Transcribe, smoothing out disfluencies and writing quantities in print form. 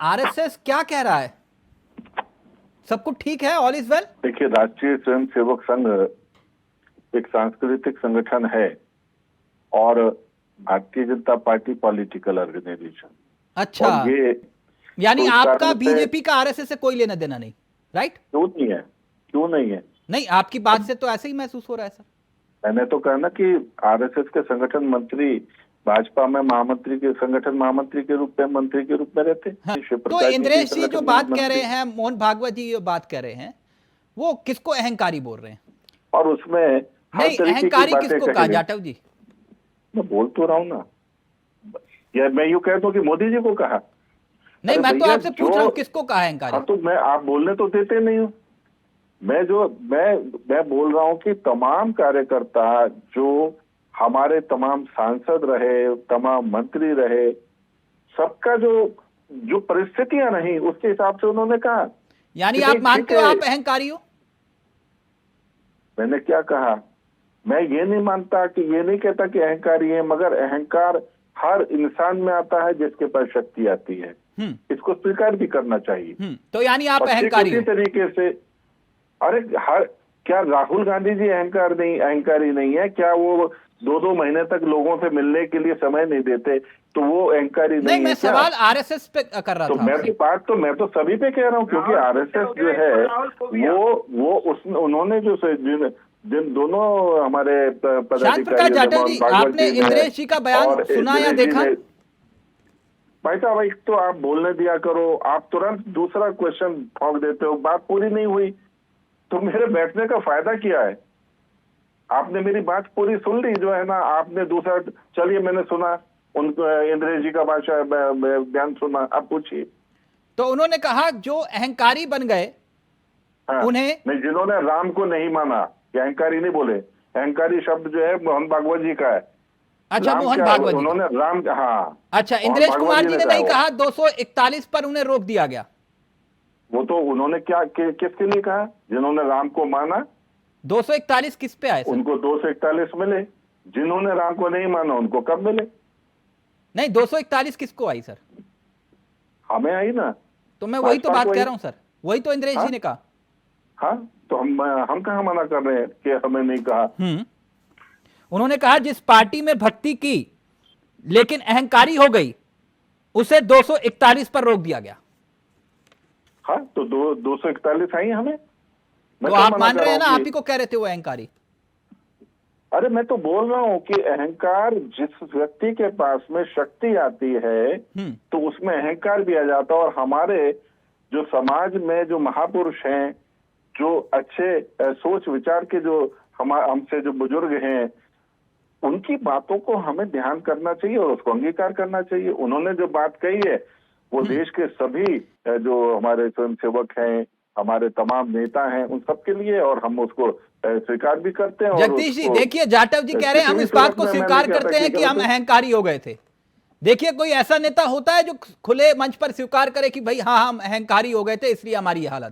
RSS क्या कह रहा है? सब कुछ ठीक है, ऑल इज वेल? देखिए, राष्ट्रीय स्वयंसेवक संघ एक सांस्कृतिक संगठन है और Bharatiya Janata party political organisation. अच्छा, और ये यानी तो आपका कारण से बीजेपी का आरएसएस से कोई लेना देना नहीं, राइट? क्यों नहीं है? क्यों नहीं है? नहीं, आपकी बात से तो ऐसे ही महसूस हो रहा है सर। मैंने तो कहा ना कि आरएसएस के संगठन मंत्री भाजपा में महामंत्री के संगठन महामंत्री के रूप में, मंत्री के रूप में रहते हैं। हाँ, शिव तो प्रकाश जी इंद्रेश जी जो संगठन बात कह मंत्री। रहे हैं, मोहन भागवत जी जो बात कह रहे हैं, वो किसको अहंकारी बोल रहे हैं? और उसमें हर नहीं, तरीके की अहंकारी बातें किसको कही कहा गई। जाटव जी? मैं बोल तो रहा हूँ ना, या मैं यूं कहता हूँ कि मोदी जी को कहा। नहीं, अरे मैं तो भैया, आपसे पूछ रहा हूँ किसको कहा अहंकारी? हाँ, तो मैं आप बोलने तो देते नहीं हो। मैं बोल रहा हूँ कि तमाम कार्यकर्ता, जो हमारे तमाम सांसद रहे, तमाम मंत्री रहे, सबका जो परिस्थितियां रही उसके हिसाब से उन्होंने कहा। यानी कि आप भाई मानते ठीक हो है। आप अहंकारी हो? मैंने क्या कहा? मैं ये नहीं मानता कि ये नहीं कहता कि अहंकारी है, मगर अहंकार हर इंसान में आता है जिसके पास शक्ति आती है। इसको स्वीकार भी करना चाहिए। तो यानी आप और ठीक अहंकारी उसी हो? तरीके से, अरे क्या राहुल गांधी जी अहंकारी नहीं है? क्या वो 2-2 महीने तक लोगों से मिलने के लिए समय नहीं देते, तो वो अहंकारी नहीं, नहीं मैं है क्या? सवाल आरएसएस पे कर रहा तो था मैं आपसे। मैं तो सभी पे कह रहा हूँ, क्योंकि आरएसएस जो है उन्होंने जो जिन दोनों हमारे श्याम पदाधिकारी प्रकाश जाटव जी, भागवत आपने जी ने इंद्रेश जी का बयान और सुना या दिनेश जी देखा? ने। भाई साहब, एक तो आप बोलने दिया करो, आप तुरंत दूसरा क्वेश्चन ठोक देते हो, बात पूरी नहीं हुई तो मेरे बैठने का फायदा क्या है? आपने मेरी बात पूरी सुन ली जो है ना, आपने दूसरा, चलिए मैंने सुना, उनको इंद्रेश जी का बयान सुना, अब पूछिए। तो उन्होंने कहा जो अहंकारी बन गए, हाँ, उन्हें नहीं, जिन्होंने राम को नहीं माना, ये अहंकारी नहीं बोले। अहंकारित शब्द जो है मोहन भागवत जी का है। अच्छा, मोहन भागवत जी उन्होंने राम, हाँ, अच्छा, इंद्रेश कुमार जी ने नहीं कहा 241 पर उन्हें रोक दिया गया? वो तो उन्होंने क्या किसके लिए कहा? जिन्होंने राम को माना 241 किस पे आए सर? उनको 241 मिले, जिन्होंने राम को नहीं माना उनको कब मिले? नहीं, 241 किसको आई सर? हमें आई ना। तो मैं वही तो भाजपा बात को कह आई। रहा हूं सर, वही तो इंद्रेश जी ने कहा। हाँ, तो हम कहाँ मना कर रहे हैं कि हमें नहीं कहा? उन्होंने कहा जिस पार्टी में भक्ति की लेकिन अहंकारी हो गई उसे 241 पर रोक दिया गया। हाँ, तो 241 आई हमें। तो आप मान रहे हैं ना, आप ही को कह रहे थे वो अहंकारी। अरे मैं तो बोल रहा हूँ कि अहंकार, जिस व्यक्ति के पास में शक्ति आती है तो उसमें अहंकार भी आ जाता है। और हमारे जो समाज में जो महापुरुष हैं, जो अच्छे सोच विचार के जो हमसे जो बुजुर्ग हैं, उनकी बातों को हमें ध्यान करना चाहिए और उसको अंगीकार करना चाहिए। उन्होंने जो बात कही है वो देश के सभी जो हमारे स्वयंसेवक हैं, हमारे तमाम नेता हैं, उन सबके लिए, और हम उसको स्वीकार भी करते हैं। जगदीश जी देखिए, जाटव जी कह रहे हैं हम इस बात को स्वीकार करते हैं कि हम अहंकारी हो गए थे। देखिए, कोई ऐसा नेता होता है जो खुले मंच पर स्वीकार करे कि भाई हाँ हम अहंकारी हो गए थे इसलिए हमारी हालत